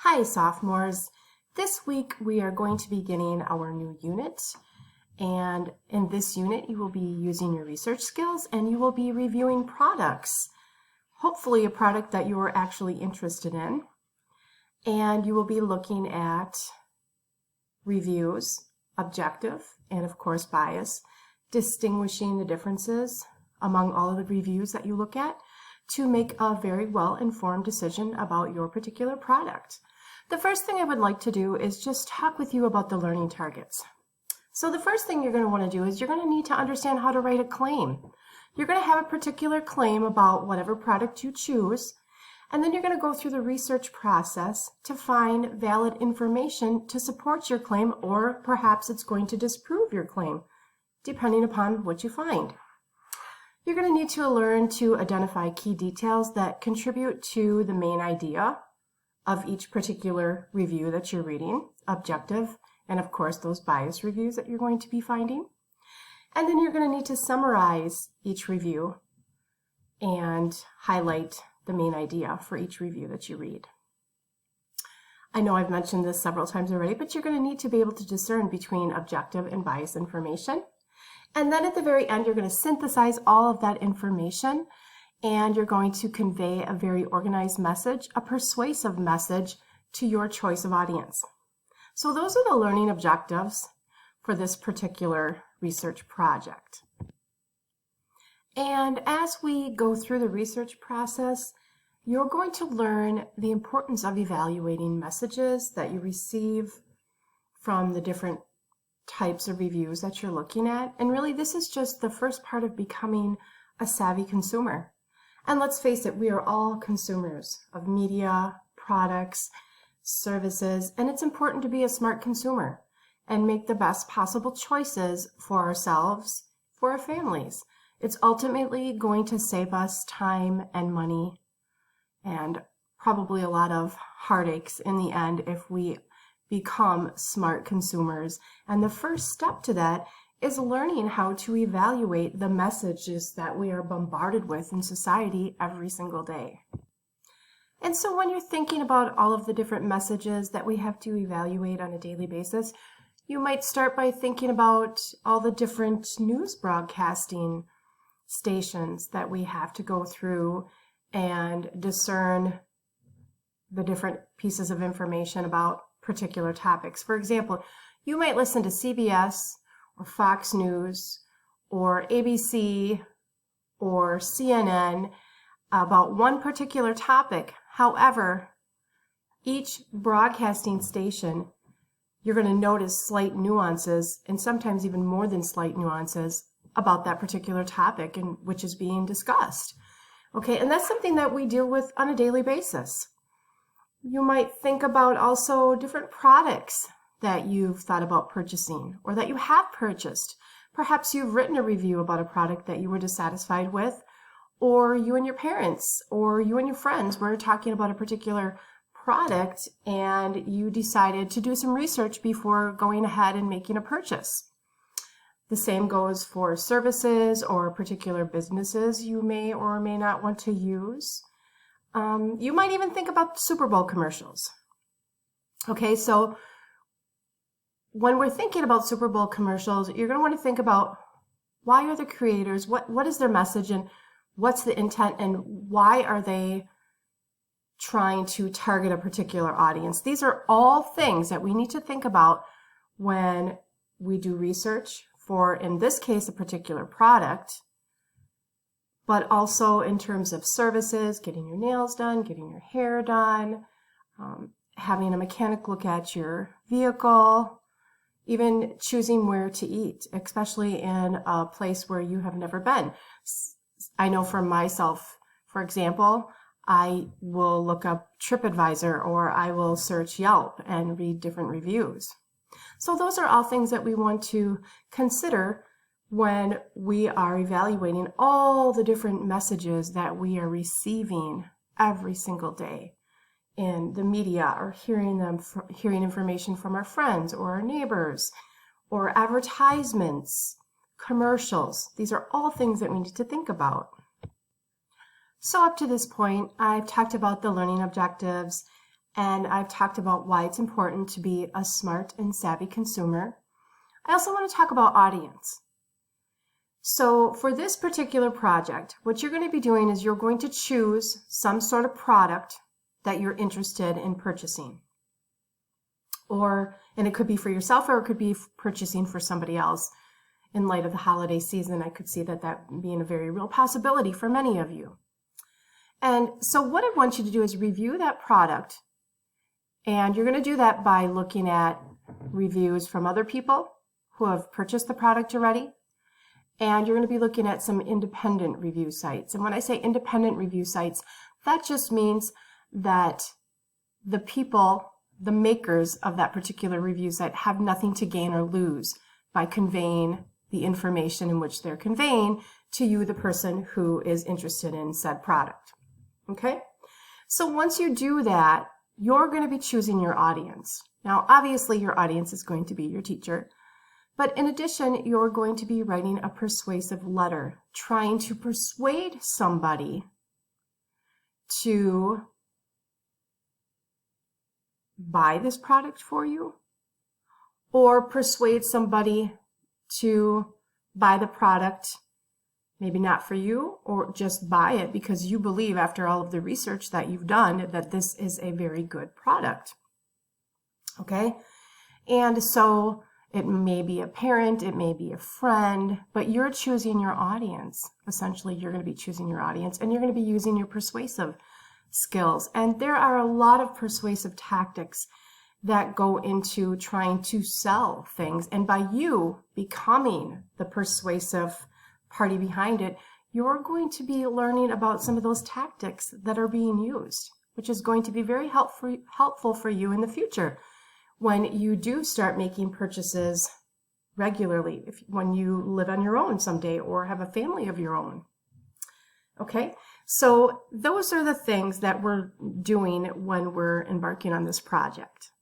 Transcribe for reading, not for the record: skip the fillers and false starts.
Hi, sophomores. This week we are going to be beginning our new unit. And in this unit, you will be using your research skills and you will be reviewing products. Hopefully a product that you are actually interested in. And you will be looking at reviews, objective, and of course bias, distinguishing the differences among all of the reviews that you look at to make a very well-informed decision about your particular product. The first thing I would like to do is just talk with you about the learning targets. So the first thing you're going to want to do is you're going to need to understand how to write a claim. You're going to have a particular claim about whatever product you choose, and then you're going to go through the research process to find valid information to support your claim, or perhaps it's going to disprove your claim, depending upon what you find. You're going to need to learn to identify key details that contribute to the main idea of each particular review that you're reading, objective, and of course those bias reviews that you're going to be finding. And then you're going to need to summarize each review and highlight the main idea for each review that you read. I know I've mentioned this several times already, but you're going to need to be able to discern between objective and bias information. And then at the very end, you're going to synthesize all of that information, and you're going to convey a very organized message, a persuasive message to your choice of audience. So those are the learning objectives for this particular research project. And as we go through the research process, you're going to learn the importance of evaluating messages that you receive from the different types of reviews that you're looking at. And really, this is just the first part of becoming a savvy consumer. And let's face it, we are all consumers of media, products, services, and it's important to be a smart consumer and make the best possible choices for ourselves, for our families. It's ultimately going to save us time and money and probably a lot of heartaches in the end if we become smart consumers. And the first step to that is learning how to evaluate the messages that we are bombarded with in society every single day. And so when you're thinking about all of the different messages that we have to evaluate on a daily basis, you might start by thinking about all the different news broadcasting stations that we have to go through and discern the different pieces of information about particular topics. For example, you might listen to CBS or Fox News or ABC or CNN about one particular topic. However, each broadcasting station, you're going to notice slight nuances, and sometimes even more than slight nuances, about that particular topic and which is being discussed. Okay, and that's something that we deal with on a daily basis. You might think about also different products that you've thought about purchasing or that you have purchased. Perhaps you've written a review about a product that you were dissatisfied with, or you and your parents or you and your friends were talking about a particular product and you decided to do some research before going ahead and making a purchase. The same goes for services or particular businesses you may or may not want to use. You might even think about Super Bowl commercials. Okay, so when we're thinking about Super Bowl commercials, you're going to want to think about why are the creators, what is their message, and what's the intent, and why are they trying to target a particular audience. These are all things that we need to think about when we do research for, in this case, a particular product, but also in terms of services, getting your nails done, getting your hair done, having a mechanic look at your vehicle, even choosing where to eat, especially in a place where you have never been. I know for myself, for example, I will look up TripAdvisor or I will search Yelp and read different reviews. So those are all things that we want to consider when we are evaluating all the different messages that we are receiving every single day in the media, or hearing information from our friends or our neighbors, or advertisements, commercials. These are all things that we need to think about. So up to this point, I've talked about the learning objectives and I've talked about why it's important to be a smart and savvy consumer. I also want to talk about audience. So for this particular project, what you're going to be doing is you're going to choose some sort of product that you're interested in purchasing. And it could be for yourself, or it could be purchasing for somebody else. In light of the holiday season, I could see that being a very real possibility for many of you. And so what I want you to do is review that product. And you're going to do that by looking at reviews from other people who have purchased the product already. And you're going to be looking at some independent review sites. And when I say independent review sites, that just means that the people, the makers of that particular review site, have nothing to gain or lose by conveying the information in which they're conveying to you, the person who is interested in said product. Okay? So once you do that, you're going to be choosing your audience. Now, obviously, your audience is going to be your teacher. But in addition, you're going to be writing a persuasive letter, trying to persuade somebody to buy this product for you, or persuade somebody to buy the product, maybe not for you, or just buy it because you believe, after all of the research that you've done, that this is a very good product. Okay? And so it may be a parent, it may be a friend, but you're choosing your audience. Essentially, you're going to be choosing your audience, and you're going to be using your persuasive skills. And there are a lot of persuasive tactics that go into trying to sell things. And by you becoming the persuasive party behind it, you're going to be learning about some of those tactics that are being used, which is going to be very helpful for you in the future when you do start making purchases regularly, when you live on your own someday or have a family of your own. Okay, so those are the things that we're doing when we're embarking on this project.